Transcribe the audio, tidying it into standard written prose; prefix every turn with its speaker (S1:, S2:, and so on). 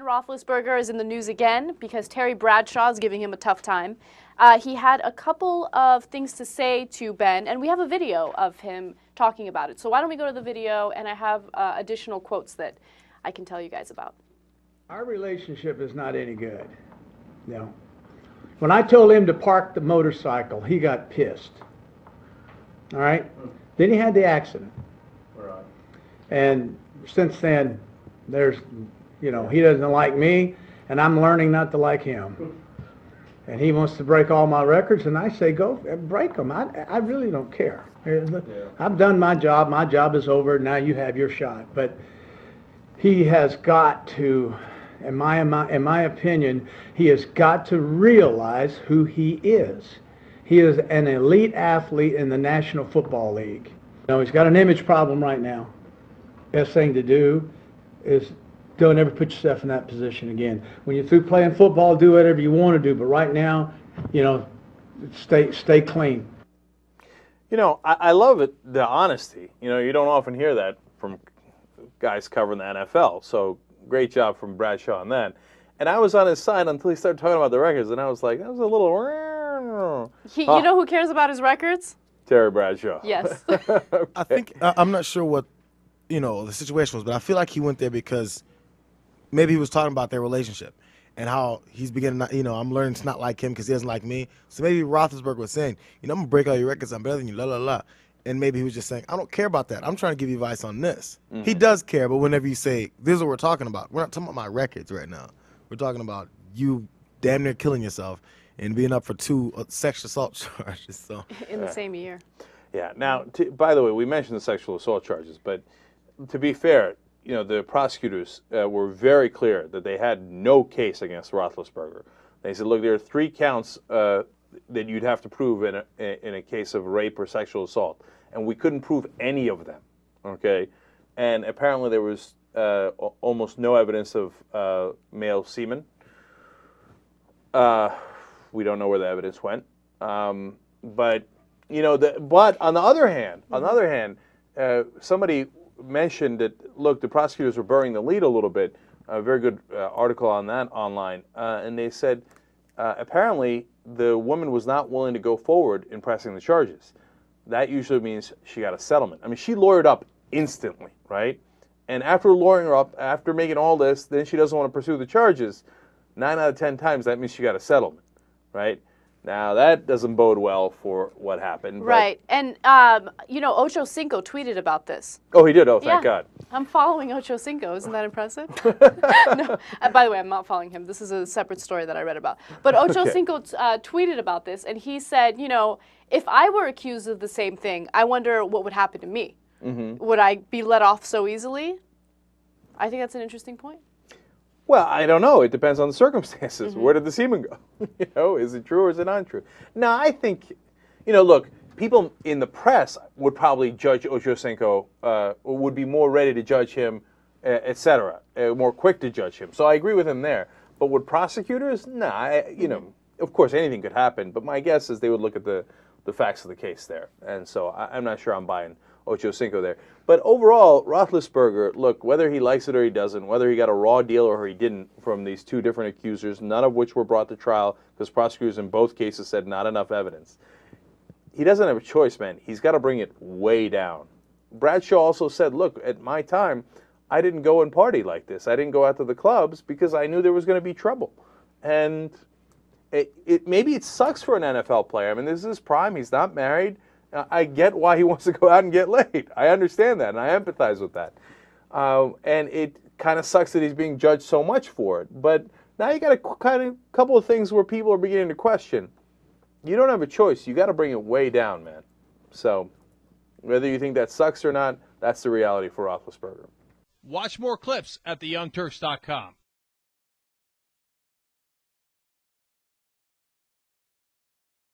S1: Roethlisberger is in the news again because Terry Bradshaw is giving him a tough time. He had a couple of things to say to Ben, and we have a video of him talking about it. So why don't we go to the video, and I have additional quotes that I can tell you guys about.
S2: Our relationship is not any good. No. When I told him to park the motorcycle, he got pissed. All right? Then he had the accident.
S3: Right.
S2: And since then, there's, he doesn't like me, and I'm learning not to like him. And he wants to break all my records, and I say, go break them. I really don't care. I've done my job. My job is over. Now you have your shot. But he has got to, in my opinion, he has got to realize who he is. He is an elite athlete in the National Football League. He's got an image problem right now. Best thing to do is don't ever put yourself in that position again. When you're through playing football, do whatever you want to do. But right now, stay clean.
S3: I love it, the honesty. You don't often hear that from guys covering the NFL. So great job from Bradshaw on that. And I was on his side until he started talking about the records, and I was like, that was a little...
S1: You know who cares about his records?
S3: Terry Bradshaw.
S1: Yes.
S3: Okay.
S4: I think, I'm not sure what, the situation was, but I feel like he went there because maybe he was talking about their relationship and how he's beginning, I'm learning to not like him because he doesn't like me. So maybe Roethlisberger was saying, I'm going to break all your records, I'm better than you, la, la, la. And maybe he was just saying, I don't care about that. I'm trying to give you advice on this. Mm-hmm. He does care, but whenever you say, this is what we're talking about, we're not talking about my records right now. We're talking about you damn near killing yourself and being up for 2 sexual assault charges. So
S1: in the same year.
S3: Yeah. Now, by the way, we mentioned the sexual assault charges, but to be fair, the prosecutors were very clear that they had no case against Roethlisberger. They said, look, there are 3 counts that you'd have to prove in a case of rape or sexual assault, and we couldn't prove any of them. Okay, and apparently there was almost no evidence of male semen. We don't know where the evidence went, but but on the other hand, somebody mentioned that, look, the prosecutors were burying the lead a little bit. A very good article on that online, and they said apparently the woman was not willing to go forward in pressing the charges. That usually means she got a settlement. I mean, she lawyered up instantly, right? And after lawyering up, after making all this, then she doesn't want to pursue the charges. 9 out of 10 times, that means she got a settlement, right? Now, that doesn't bode well for what happened.
S1: Right. And, Ochocinco tweeted about this.
S3: Oh, he did? Oh, thank God.
S1: I'm following Ochocinco. Isn't that impressive? No. By the way, I'm not following him. This is a separate story that I read about. But Ochocinco tweeted about this, and he said, if I were accused of the same thing, I wonder what would happen to me. Mm-hmm. Would I be let off so easily? I think that's an interesting point.
S3: Well, I don't know. It depends on the circumstances.
S1: Mm-hmm.
S3: Where did the semen go? Is it true or is it untrue? No, I think, look, people in the press would probably judge Ochocinco, would be more ready to judge him, et cetera, more quick to judge him. So I agree with him there. But would prosecutors? Nah, of course anything could happen. But my guess is they would look at the facts of the case there. And so I'm not sure I'm buying Ochocinco there. But overall, Roethlisberger, look, whether he likes it or he doesn't, whether he got a raw deal or he didn't from these 2 different accusers, none of which were brought to trial because prosecutors in both cases said not enough evidence. He doesn't have a choice, man. He's got to bring it way down. Bradshaw also said, look, at my time, I didn't go and party like this. I didn't go out to the clubs because I knew there was going to be trouble. And maybe it sucks for an NFL player. I mean, this is his prime. He's not married. I get why he wants to go out and get laid. I understand that, and I empathize with that. And it kind of sucks that he's being judged so much for it. But now you got a couple of things where people are beginning to question. You don't have a choice. You got to bring it way down, man. So whether you think that sucks or not, that's the reality for Roethlisberger.
S5: Watch more clips at theyoungturks.com.